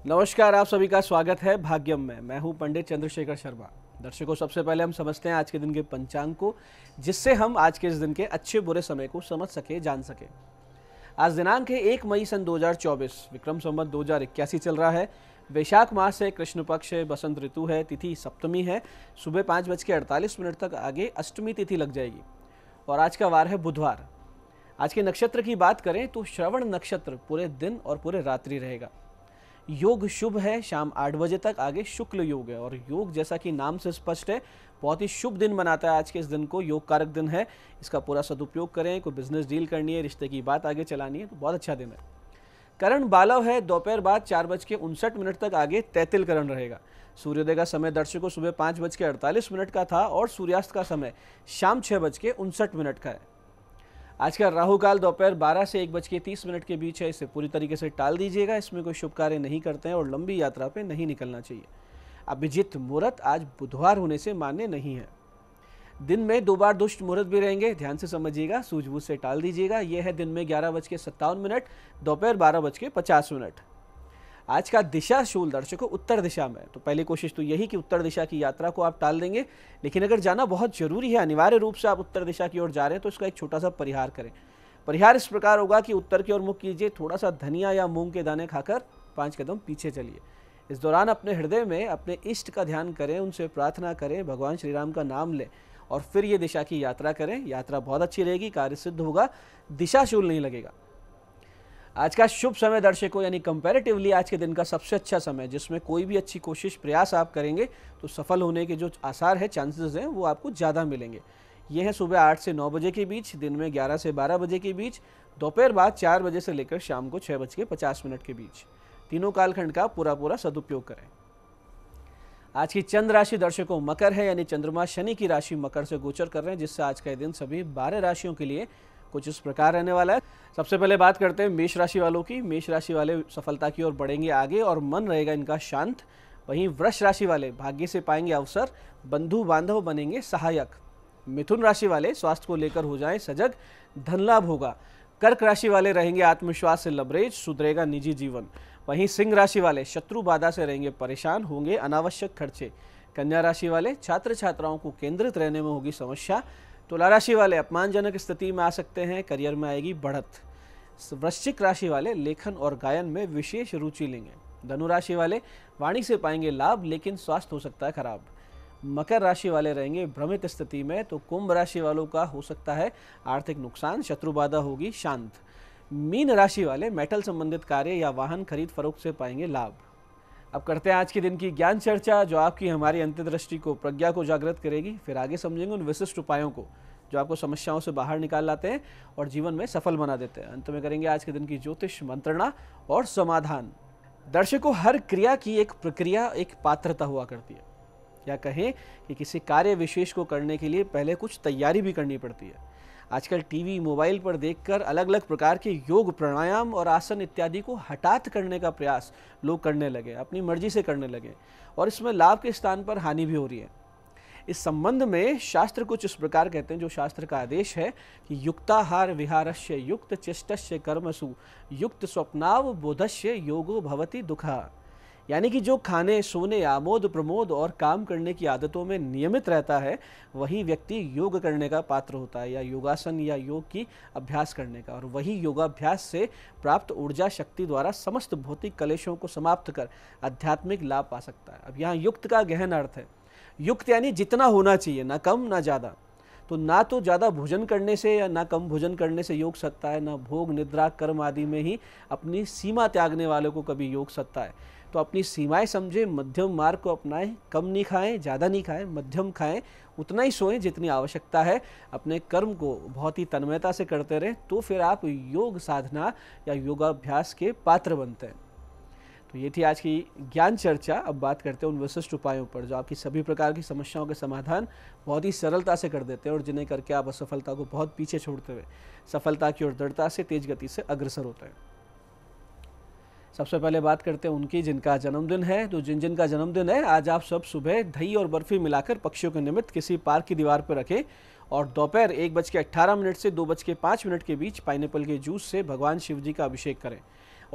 नमस्कार, आप सभी का स्वागत है भाग्यम में। मैं हूं पंडित चंद्रशेखर शर्मा। दर्शकों, सबसे पहले हम समझते हैं आज के दिन के पंचांग को, जिससे हम आज के इस दिन के अच्छे बुरे समय को समझ सके, जान सके। आज दिनांक है 1 मई सन 2024, विक्रम संवत 2081 चल रहा है। वैशाख मास है, कृष्ण पक्ष है, बसंत ऋतु है, तिथि सप्तमी है। सुबह 5:48 तक आगे अष्टमी तिथि लग जाएगी और आज का वार है बुधवार। आज के नक्षत्र की बात करें तो श्रवण नक्षत्र पूरे दिन और पूरे रात्रि रहेगा। योग शुभ है, शाम 8 बजे तक आगे शुक्ल योग है। और योग, जैसा कि नाम से स्पष्ट है, बहुत ही शुभ दिन बनाता है। आज के इस दिन को योग कारक दिन है, इसका पूरा सदुपयोग करें। कोई बिजनेस डील करनी है, रिश्ते की बात आगे चलानी है तो बहुत अच्छा दिन है। करण बालव है, दोपहर बाद 4:59 तक आगे तैतिल करण रहेगा। सूर्योदय का समय दर्शकों सुबह 5:48 का था और सूर्यास्त का समय शाम 6:59 का है। आज का राहु काल दोपहर 12 से 1:30 के बीच है। इसे पूरी तरीके से टाल दीजिएगा, इसमें कोई शुभ कार्य नहीं करते हैं और लंबी यात्रा पे नहीं निकलना चाहिए। अभिजीत मुहूर्त आज बुधवार होने से मान्य नहीं है। दिन में 2 बार दुष्ट मुहूर्त भी रहेंगे, ध्यान से समझिएगा, सूझबूझ से टाल दीजिएगा। यह है दिन में 11:57, दोपहर 12:50। आज का दिशा शूल दर्शकों उत्तर दिशा में, तो पहली कोशिश तो यही कि उत्तर दिशा की यात्रा को आप टाल देंगे। लेकिन अगर जाना बहुत जरूरी है, अनिवार्य रूप से आप उत्तर दिशा की ओर जा रहे हैं, तो इसका एक छोटा सा परिहार करें। परिहार इस प्रकार होगा कि उत्तर की ओर मुख कीजिए, थोड़ा सा धनिया या मूंग के दाने खाकर 5 कदम पीछे चलिए। इस दौरान अपने हृदय में अपने इष्ट का ध्यान करें, उनसे प्रार्थना करें, भगवान श्री राम का नाम लें और फिर ये दिशा की यात्रा करें। यात्रा बहुत अच्छी रहेगी, कार्य सिद्ध होगा, दिशा शूल नहीं लगेगा। आज का शुभ समय दर्शकों, यानी कंपैरेटिवली आज के दिन का सबसे अच्छा समय, जिसमें कोई भी अच्छी कोशिश प्रयास आप करेंगे तो सफल होने के जो आसार है, चांसेस हैं, वो आपको ज़्यादा मिलेंगे। ये है सुबह 8 से 9 बजे के बीच, दिन में 11 से 12 बजे के बीच, दोपहर बाद 4 बजे से लेकर शाम को 6:50 के बीच। तीनों कालखंड का पूरा सदुपयोग करें। आज की चंद्र राशि दर्शकों मकर है, यानी चंद्रमा शनि की राशि मकर से गोचर कर रहे हैं, जिससे आज का दिन सभी 12 राशियों के लिए कुछ इस प्रकार रहने वाला है। सबसे पहले बात करते हैं मेष राशि वालों की। मेष राशि वाले सफलता की ओर बढ़ेंगे आगे और मन रहेगा इनका शांत। वहीं वृष राशि वाले भाग्य से पाएंगे अवसर, बंधु बांधव बनेंगे सहायक। मिथुन राशि वाले स्वास्थ्य को लेकर हो जाएं सजग, धन लाभ होगा। कर्क राशि वाले रहेंगे आत्मविश्वास से लबरेज, सुधरेगा निजी जीवन। वहीं सिंह राशि वाले शत्रु बाधा से रहेंगे परेशान, होंगे अनावश्यक खर्चे। कन्या राशि वाले छात्र छात्राओं को केंद्रित रहने में होगी समस्या। तुला राशि वाले अपमानजनक स्थिति में आ सकते हैं, करियर में आएगी बढ़त। वृश्चिक राशि वाले लेखन और गायन में विशेष रुचि लेंगे। धनु राशि वाले वाणी से पाएंगे लाभ, लेकिन स्वास्थ्य हो सकता है खराब। मकर राशि वाले रहेंगे भ्रमित स्थिति में, तो कुंभ राशि वालों का हो सकता है आर्थिक नुकसान, शत्रु बाधा होगी शांत। मीन राशि वाले मेटल संबंधित कार्य या वाहन खरीद फरोख्त से पाएंगे लाभ। अब करते हैं आज के दिन की ज्ञान चर्चा, जो आपकी हमारी अंतर्दृष्टि को, प्रज्ञा को जागृत करेगी। फिर आगे समझेंगे उन विशिष्ट उपायों को जो आपको समस्याओं से बाहर निकाल लाते हैं और जीवन में सफल बना देते हैं। अंत में करेंगे आज के दिन की ज्योतिष मंत्रणा और समाधान। दर्शकों, हर क्रिया की एक प्रक्रिया, एक पात्रता हुआ करती है, या कहें कि किसी कार्य विशेष को करने के लिए पहले कुछ तैयारी भी करनी पड़ती है। आजकल टीवी मोबाइल पर देखकर अलग अलग प्रकार के योग, प्राणायाम और आसन इत्यादि को हठात करने का प्रयास लोग करने लगे, अपनी मर्जी से करने लगे, और इसमें लाभ के स्थान पर हानि भी हो रही है। इस संबंध में शास्त्र कुछ इस प्रकार कहते हैं, जो शास्त्र का आदेश है कि युक्ताहार विहारस्य युक्त चेष्टस्य कर्मसु युक्त स्वप्नाव बोधस्य योगो भवति दुखा। यानी कि जो खाने, सोने, आमोद प्रमोद और काम करने की आदतों में नियमित रहता है, वही व्यक्ति योग करने का पात्र होता है, या योगासन या योग की अभ्यास करने का। और वही योगाभ्यास से प्राप्त ऊर्जा शक्ति द्वारा समस्त भौतिक कलेशों को समाप्त कर आध्यात्मिक लाभ पा सकता है। अब यहाँ युक्त का गहन अर्थ है। युक्त यानी जितना होना चाहिए, ना कम ना ज़्यादा। तो ना तो ज़्यादा भोजन करने से या ना कम भोजन करने से योग सत्ता है, ना भोग निद्रा कर्म आदि में ही अपनी सीमा त्यागने वालों को कभी योग सत्ता है। तो अपनी सीमाएं समझे, मध्यम मार्ग को अपनाएं, कम नहीं खाएं, ज़्यादा नहीं खाएं, मध्यम खाएं, उतना ही सोएं जितनी आवश्यकता है। अपने कर्म को बहुत ही तन्मयता से करते रहें, तो फिर आप योग साधना या योगाभ्यास के पात्र बनते हैं। तो ये थी आज की ज्ञान चर्चा। अब बात करते हैं उन विशिष्ट उपायों पर जो आपकी सभी प्रकार की समस्याओं के समाधान बहुत ही सरलता से कर देते हैं और जिन्हें करके आप असफलता को बहुत पीछे छोड़ते हुए सफलता की ओर दृढ़ता से, तेज गति से अग्रसर होते हैं। सबसे पहले बात करते हैं उनकी जिनका जन्मदिन है। तो जिन का जन्मदिन है, आज आप सब सुबह दही और बर्फी मिलाकर पक्षियों के निमित्त किसी पार्क की दीवार पर रखें और दोपहर 1:18 से 2:05 के बीच पाइनएप्पल के जूस से भगवान शिव जी का अभिषेक करें।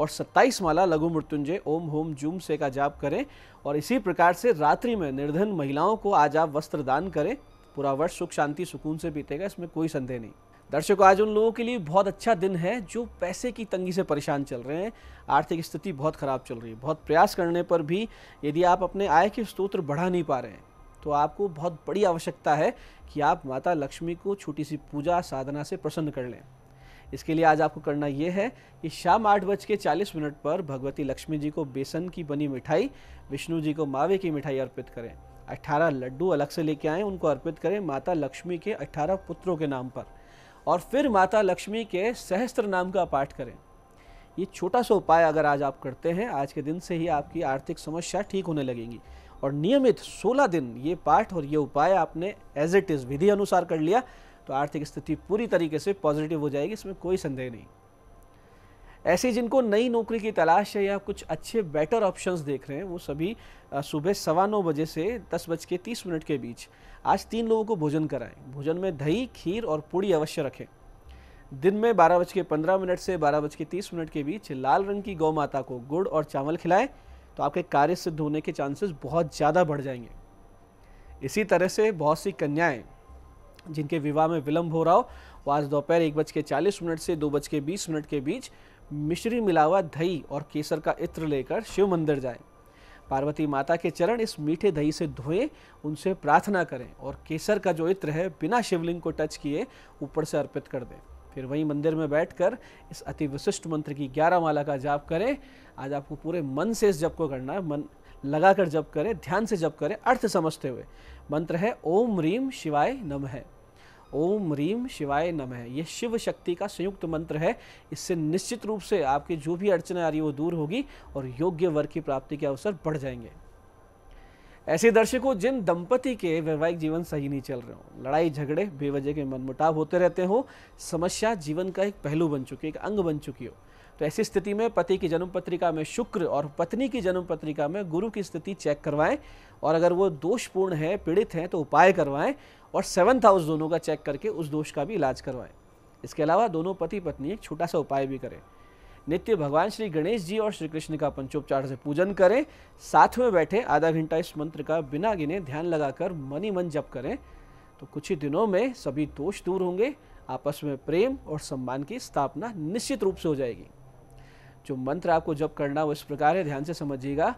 और 27 माला लघु मृत्युंजय ओम होम जूम से का जाप करें। और इसी प्रकार से रात्रि में निर्धन महिलाओं को आज आप वस्त्र दान करें। पूरा वर्ष सुख शांति सुकून से बीतेगा, इसमें कोई संदेह नहीं। दर्शकों, आज उन लोगों के लिए बहुत अच्छा दिन है जो पैसे की तंगी से परेशान चल रहे हैं, आर्थिक स्थिति बहुत खराब चल रही है। बहुत प्रयास करने पर भी यदि आप अपने आय के स्रोत बढ़ा नहीं पा रहे हैं तो आपको बहुत बड़ी आवश्यकता है कि आप माता लक्ष्मी को छोटी सी पूजा साधना से प्रसन्न कर लें। इसके लिए आज आपको करना यह है कि शाम 8:40 पर भगवती लक्ष्मी जी को बेसन की बनी मिठाई, विष्णु जी को मावे की मिठाई अर्पित करें। 18 लड्डू अलग से लेके आएँ, उनको अर्पित करें माता लक्ष्मी के 18 पुत्रों के नाम पर, और फिर माता लक्ष्मी के सहस्त्र नाम का पाठ करें। ये छोटा सा उपाय अगर आज आप करते हैं, आज के दिन से ही आपकी आर्थिक समस्या ठीक होने लगेंगी। और नियमित 16 दिन ये पाठ और ये उपाय आपने एज इट इज़ विधि अनुसार कर लिया तो आर्थिक स्थिति पूरी तरीके से पॉजिटिव हो जाएगी, इसमें कोई संदेह नहीं। ऐसे जिनको नई नौकरी की तलाश है या कुछ अच्छे बेटर ऑप्शंस देख रहे हैं, वो सभी सुबह 9:15 बजे से 10:30 के बीच आज 3 लोगों को भोजन कराएं। भोजन में दही, खीर और पूड़ी अवश्य रखें। दिन में 12:15 से 12:30 के बीच लाल रंग की गौ माता को गुड़ और चावल खिलाएं, तो आपके कार्य सिद्ध होने के चांसेस बहुत ज़्यादा बढ़ जाएंगे। इसी तरह से बहुत सी कन्याएं जिनके विवाह में विलंब हो रहा हो, वो आज दोपहर 1:40 से 2:20 के बीच मिश्री मिला हुआ दही और केसर का इत्र लेकर शिव मंदिर जाएं। पार्वती माता के चरण इस मीठे दही से धोएं, उनसे प्रार्थना करें और केसर का जो इत्र है बिना शिवलिंग को टच किए ऊपर से अर्पित कर दें। फिर वहीं मंदिर में बैठकर इस अति विशिष्ट मंत्र की 11 माला का जाप करें। आज आपको पूरे मन से इस जप को करना है, मन लगाकर जप करें, ध्यान से जप करें, अर्थ समझते हुए। मंत्र है ओम ह्रीम शिवाय नमः। ओम ह्रीम शिवाय नमः, ये शिव शक्ति का संयुक्त मंत्र है। इससे निश्चित रूप से आपकी जो भी अड़चने आ रही है वो दूर होगी और योग्य वर की प्राप्ति के अवसर बढ़ जाएंगे। ऐसे दर्शकों, जिन दंपति के वैवाहिक जीवन सही नहीं चल रहे हो, लड़ाई झगड़े बेवजह के मनमुटाव होते रहते हो, समस्या जीवन का एक पहलू बन चुकी है, एक अंग बन चुकी हो, तो ऐसी स्थिति में पति की जन्म पत्रिका में शुक्र और पत्नी की जन्म पत्रिका में गुरु की स्थिति चेक करवाएं। और अगर वो दोषपूर्ण है, पीड़ित हैं, तो उपाय करवाएं और 7th हाउस दोनों का चेक करके उस दोष का भी इलाज करवाएं। इसके अलावा दोनों पति पत्नी एक छोटा सा उपाय भी करें। नित्य भगवान श्री गणेश जी और श्री कृष्ण का पंचोपचार से पूजन करें। साथ में बैठे आधा घंटा इस मंत्र का बिना गिने ध्यान लगाकर मन ही मन जप करें, तो कुछ ही दिनों में सभी दोष दूर होंगे। आपस में प्रेम और सम्मान की स्थापना निश्चित रूप से हो जाएगी। जो मंत्र आपको जप करना वो इस प्रकार है, ध्यान से समझिएगा।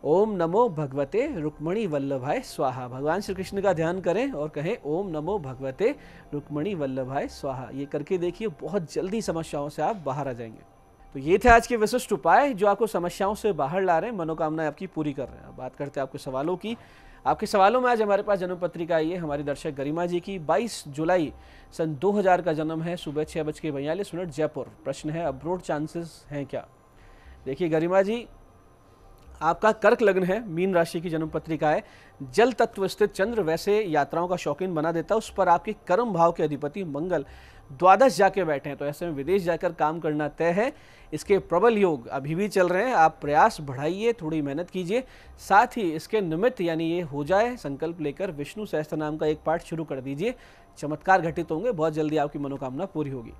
ओम नमो भगवते रुक्मणी वल्लभाय स्वाहा। भगवान श्री कृष्ण का ध्यान करें और कहें ओम नमो भगवते रुक्मणी वल्लभाय स्वाहा। ये करके देखिए, बहुत जल्दी समस्याओं से आप बाहर आ जाएंगे। तो ये थे आज के विशिष्ट उपाय जो आपको समस्याओं से बाहर ला रहे हैं, मनोकामनाएं आपकी पूरी कर रहे हैं। अब बात करते हैं आपके सवालों की। आपके सवालों में आज हमारे पास जन्म पत्रिका आई है हमारी दर्शक गरिमा जी की। 22 जुलाई सन 2000 का जन्म है, सुबह 6:42 जयपुर। प्रश्न है, अब्रोड चांसेस हैं क्या? देखिए गरिमा जी, आपका कर्क लग्न है, मीन राशि की जन्म पत्रिका है। जल तत्व स्थित चंद्र वैसे यात्राओं का शौकीन बना देता है, उस पर आपके कर्म भाव के अधिपति मंगल द्वादश जाके बैठे हैं, तो ऐसे में विदेश जाकर काम करना तय है। इसके प्रबल योग अभी भी चल रहे हैं, आप प्रयास बढ़ाइए, थोड़ी मेहनत कीजिए। साथ ही इसके निमित्त यानी ये हो जाए संकल्प लेकर विष्णु सहस्त्र नाम का एक पाठ शुरू कर दीजिए। चमत्कार घटित होंगे, बहुत जल्दी आपकी मनोकामना पूरी होगी।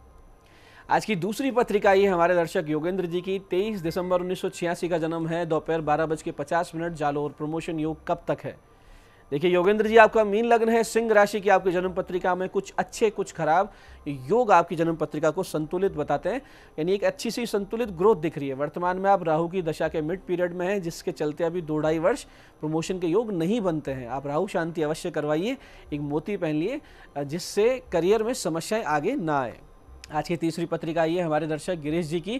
आज की दूसरी पत्रिका ये हमारे दर्शक योगेंद्र जी की। 23 दिसंबर 1986 का जन्म है, दोपहर 12:50 जालोर। प्रमोशन योग कब तक है? देखिए योगेंद्र जी, आपका मीन लग्न है, सिंह राशि की आपकी जन्म पत्रिका में कुछ अच्छे कुछ खराब योग आपकी जन्म पत्रिका को संतुलित बताते हैं, यानी एक अच्छी सी संतुलित ग्रोथ दिख रही है। वर्तमान में आप राहु की दशा के मिड पीरियड में हैं, जिसके चलते अभी 2-2.5 वर्ष प्रमोशन के योग नहीं बनते हैं। आप राहु शांति अवश्य करवाइए, एक मोती पहन लिए, जिससे करियर में समस्याएं आगे ना आए। आज की तीसरी पत्रिका ये हमारे दर्शक गिरीश जी की।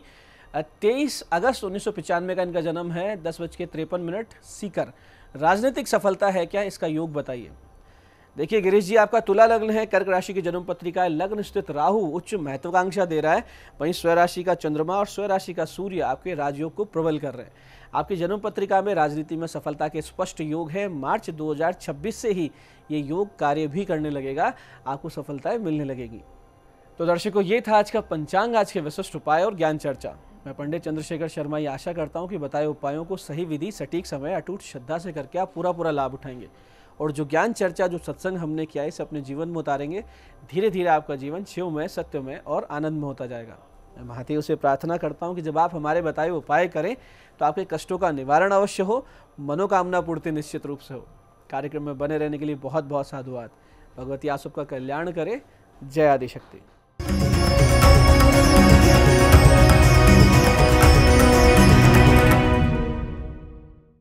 23 अगस्त 1995 का इनका जन्म है, 10:53 सीकर। राजनीतिक सफलता है क्या, इसका योग बताइए। देखिए गिरीश जी, आपका तुला लग्न है, कर्क राशि की जन्म पत्रिका है। लग्न स्थित राहु उच्च महत्वाकांक्षा दे रहा है, वहीं स्वराशि का चंद्रमा और स्वराशि का सूर्य आपके राजयोग को प्रबल कर रहे हैं। आपकी जन्म पत्रिका में राजनीति में सफलता के स्पष्ट योग है। मार्च 2026 से ही ये योग कार्य भी करने लगेगा, आपको सफलताएं मिलने लगेगी। तो दर्शकों, ये था आज का पंचांग, आज के विशिष्ट उपाय और ज्ञान चर्चा। मैं पंडित चंद्रशेखर शर्मा ये आशा करता हूँ कि बताए उपायों को सही विधि, सटीक समय, अटूट श्रद्धा से करके आप पूरा लाभ उठाएंगे और जो ज्ञान चर्चा, जो सत्संग हमने किया, इसे अपने जीवन में उतारेंगे। धीरे धीरे आपका जीवन शिवमय, सत्यमय और आनंदमय होता जाएगा। मैं महादेव से प्रार्थना करता हूँ कि जब आप हमारे बताए उपाय करें तो आपके कष्टों का निवारण अवश्य हो, मनोकामना पूर्ति निश्चित रूप से हो। कार्यक्रम में बने रहने के लिए बहुत बहुत साधुवाद। भगवती आप सबका कल्याण करे। जय आदिशक्ति।